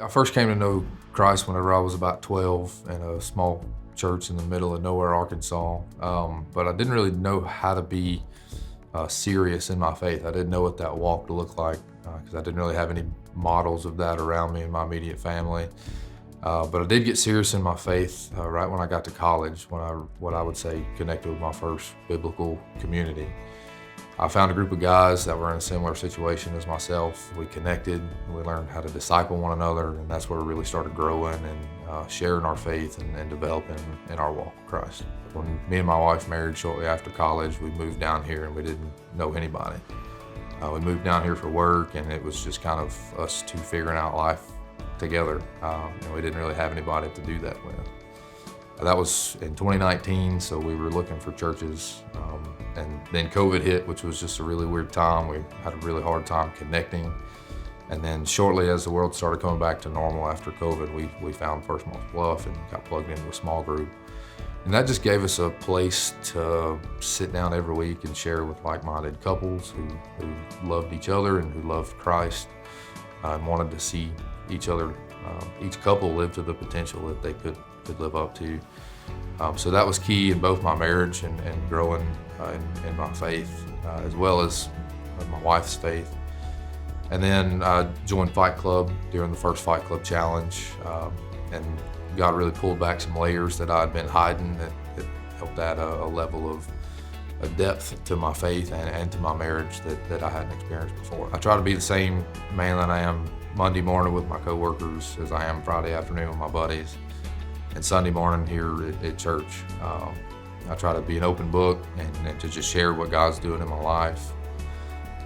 I first came to know Christ whenever I was about 12 in a small church in the middle of nowhere, Arkansas. But I didn't really know how to be serious in my faith. I didn't know what that walk looked like because I didn't really have any models of that around me in my immediate family. But I did get serious in my faith right when I got to college, when what I would say connected with my first biblical community. I found a group of guys that were in a similar situation as myself. We connected, we learned how to disciple one another, and that's where we really started growing and sharing our faith and developing in our walk with Christ. When me and my wife married shortly after college, we moved down here and we didn't know anybody. We moved down here for work, and it was just kind of us two figuring out life together, and we didn't really have anybody to do that with. That was in 2019, so we were looking for churches, and then COVID hit, which was just a really weird time. We had a really hard time connecting, and then shortly as the world started coming back to normal after COVID, we found First Moss Bluff and got plugged into a small group. And that just gave us a place to sit down every week and share with like-minded couples who loved each other and who loved Christ and wanted to see each couple live to the potential that they could live up to. So that was key in both my marriage and growing in my faith, as well as my wife's faith. And then I joined Fight Club during the first Fight Club challenge, and God really pulled back some layers that I'd been hiding that helped add a level of a depth to my faith and to my marriage that I hadn't experienced before. I try to be the same man that I am Monday morning with my coworkers as I am Friday afternoon with my buddies, and Sunday morning here at church. I try to be an open book and to just share what God's doing in my life.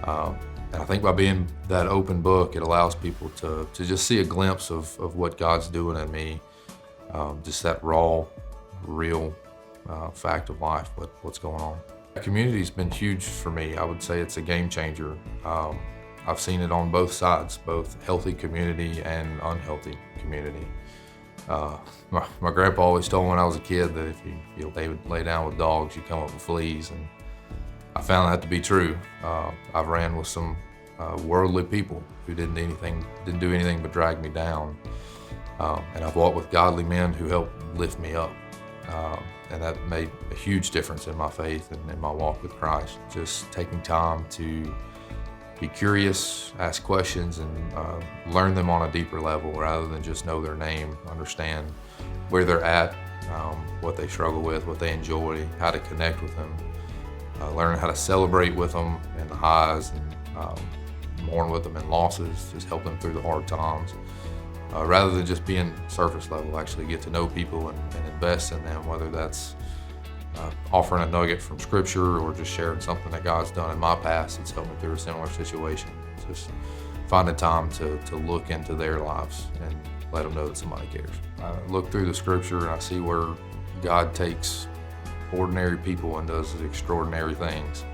And I think by being that open book, it allows people to just see a glimpse of what God's doing in me, just that raw, real fact of life, what's going on. Community's been huge for me. I would say it's a game changer. I've seen it on both sides, both healthy community and unhealthy community. My grandpa always told me when I was a kid that if they would lay down with dogs, you come up with fleas, and I found that to be true. I've ran with some worldly people who didn't do anything but drag me down, and I've walked with godly men who helped lift me up, and that made a huge difference in my faith and in my walk with Christ. Just taking time to be curious, ask questions, and learn them on a deeper level rather than just know their name, understand where they're at, what they struggle with, what they enjoy, how to connect with them, learn how to celebrate with them in the highs and mourn with them in losses, just help them through the hard times. Rather than just being surface level, actually get to know people and invest in them, whether that's offering a nugget from scripture or just sharing something that God's done in my past that's helped me through a similar situation. Just finding time to look into their lives and let them know that somebody cares. I look through the scripture and I see where God takes ordinary people and does extraordinary things.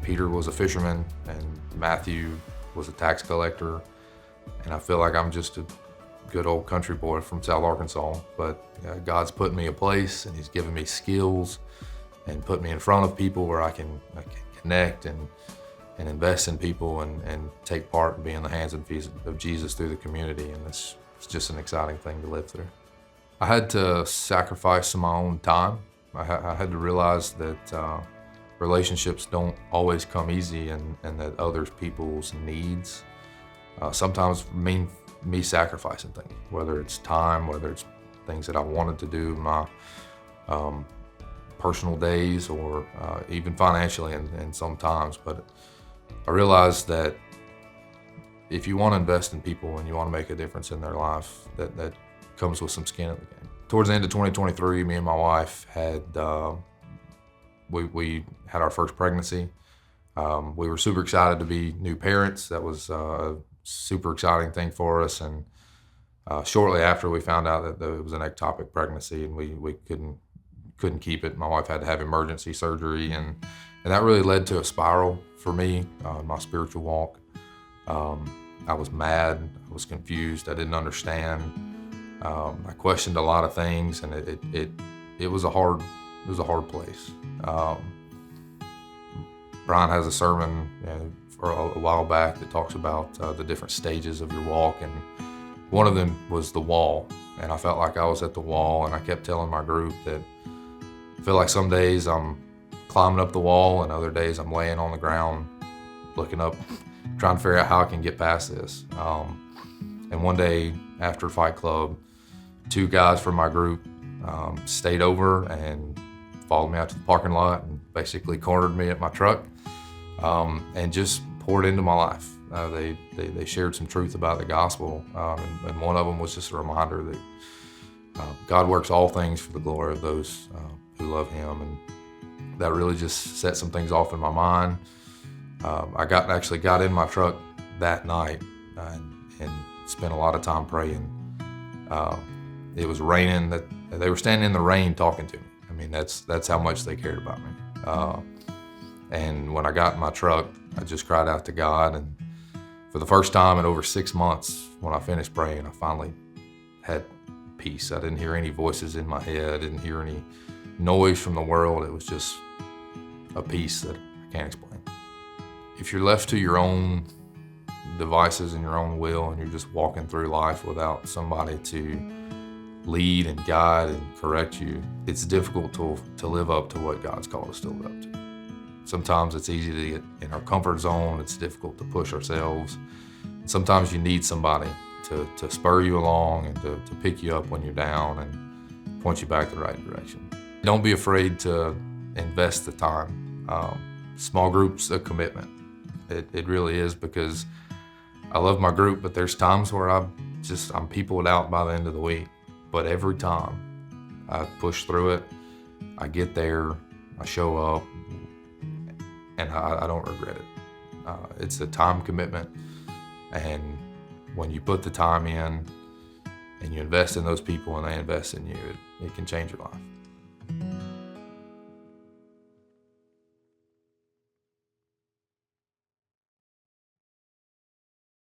Peter was a fisherman and Matthew was a tax collector, and I feel like I'm just a good old country boy from South Arkansas, but God's put me a place and He's given me skills and put me in front of people where I can connect and invest in people and take part and be in the hands and feet of Jesus through the community, and it's just an exciting thing to live through. I had to sacrifice some of my own time. I had to realize that relationships don't always come easy, and that other people's needs sometimes mean me sacrificing things, whether it's time, whether it's things that I wanted to do in my personal days or even financially and sometimes. But I realized that if you want to invest in people and you want to make a difference in their life, that comes with some skin in the game. Towards the end of 2023, me and my wife had we had our first pregnancy. We were super excited to be new parents. That was super exciting thing for us, and shortly after we found out that it was an ectopic pregnancy and we couldn't keep it. My wife had to have emergency surgery, and that really led to a spiral for me in my spiritual walk. I was mad, I was confused, I didn't understand. I questioned a lot of things, and it was a hard place. Brian has a sermon for a while back that talks about the different stages of your walk, and One of them was the wall, and I felt like I was at the wall, and I kept telling my group that I feel like some days I'm climbing up the wall and other days I'm laying on the ground looking up, trying to figure out how I can get past this. And one day after Fight Club, 2 guys from my group stayed over and followed me out to the parking lot and basically cornered me at my truck and just poured into my life. They shared some truth about the gospel, and one of them was just a reminder that God works all things for the glory of those who love Him, and that really just set some things off in my mind. I actually got in my truck that night and spent a lot of time praying. It was raining. That they were standing in the rain talking to me. I mean, that's how much they cared about me. And when I got in my truck, I just cried out to God, and for the first time in over 6 months, when I finished praying, I finally had peace. I didn't hear any voices in my head. I didn't hear any noise from the world. It was just a peace that I can't explain. If you're left to your own devices and your own will, and you're just walking through life without somebody to lead and guide and correct you, it's difficult to live up to what God's called us to live up to. Sometimes it's easy to get in our comfort zone. It's difficult to push ourselves. Sometimes you need somebody to spur you along and to pick you up when you're down and point you back the right direction. Don't be afraid to invest the time. Small groups, a commitment. It really is, because I love my group, but there's times where I'm peopled out by the end of the week. But every time I push through it, I get there, I show up, and I don't regret it. It's a time commitment, and when you put the time in and you invest in those people and they invest in you, it can change your life.